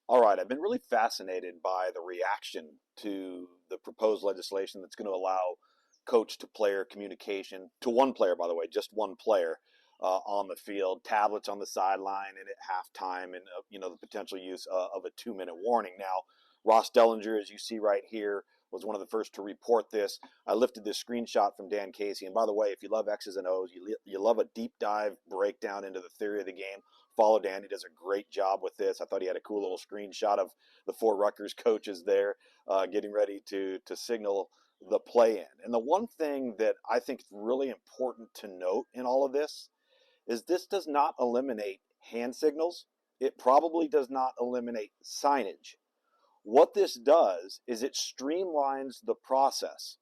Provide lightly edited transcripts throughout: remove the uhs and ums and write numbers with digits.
All right, I've been really fascinated by the reaction to the proposed legislation that's going to allow coach to player communication to one player, by the way, just one player on the field, tablets on the sideline, and at halftime, and the potential use of a 2-minute warning. Now, Ross Dellinger, as you see right here, was one of the first to report this. I lifted this screenshot from Dan Casey, and by the way, if you love X's and O's, you love a deep dive breakdown into the theory of the game. Follow Dan. He does a great job with this. I thought he had a cool little screenshot of the four Rutgers coaches there getting ready to signal the play in. And the one thing that I think is really important to note in all of this is this does not eliminate hand signals. It probably does not eliminate signage. What this does is it streamlines the process.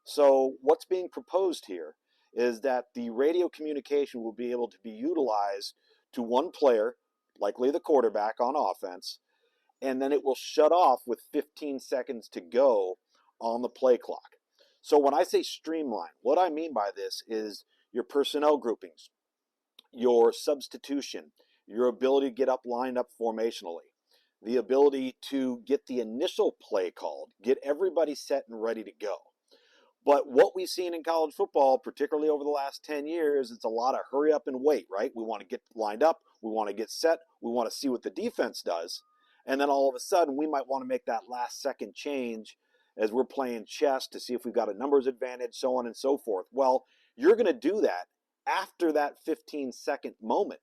So what's being proposed here is that the radio communication will be able to be utilized to one player, likely the quarterback on offense, and then it will shut off with 15 seconds to go on the play clock. So when I say streamline, what I mean by this is your personnel groupings, your substitution, your ability to get up lined up formationally, the ability to get the initial play called, get everybody set and ready to go. But what we've seen in college football, particularly over the last 10 years, it's a lot of hurry up and wait, right? We want to get lined up. We want to get set. We want to see what the defense does. And then all of a sudden, we might want to make that last second change as we're playing chess to see if we've got a numbers advantage, so on and so forth. Well, you're going to do that after that 15-second moment.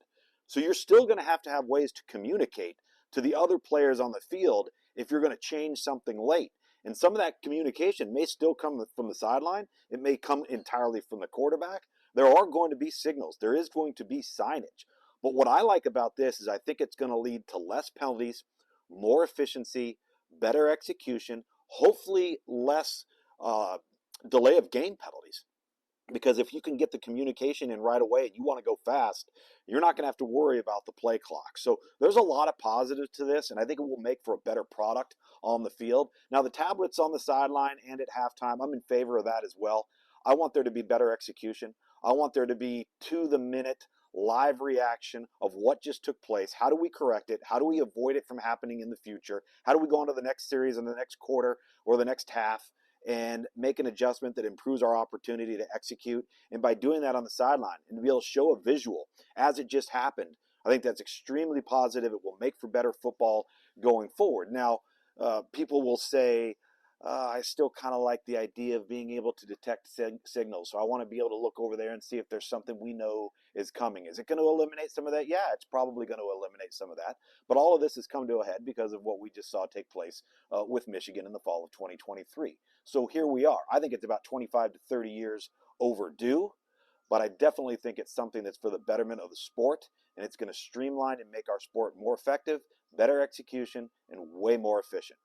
So you're still going to have ways to communicate to the other players on the field if you're going to change something late. And some of that communication may still come from the sideline. It may come entirely from the quarterback. There are going to be signals. There is going to be signage. But what I like about this is I think it's going to lead to less penalties, more efficiency, better execution, hopefully less delay of game penalties. Because if you can get the communication in right away and you want to go fast, you're not going to have to worry about the play clock. So there's a lot of positives to this, and I think it will make for a better product on the field. Now, the tablets on the sideline and at halftime, I'm in favor of that as well. I want there to be better execution. I want there to be to-the-minute live reaction of what just took place. How do we correct it? How do we avoid it from happening in the future? How do we go on to the next series and the next quarter or the next half and make an adjustment that improves our opportunity to execute? And by doing that on the sideline and to be able to show a visual as it just happened, I think that's extremely positive. It will make for better football going forward. Now, people will say, I still kind of like the idea of being able to detect signals. So I want to be able to look over there and see if there's something we know is coming. Is it going to eliminate some of that? Yeah, it's probably going to eliminate some of that. But all of this has come to a head because of what we just saw take place with Michigan in the fall of 2023. So here we are. I think it's about 25 to 30 years overdue, but I definitely think it's something that's for the betterment of the sport, and it's going to streamline and make our sport more effective, better execution, and way more efficient.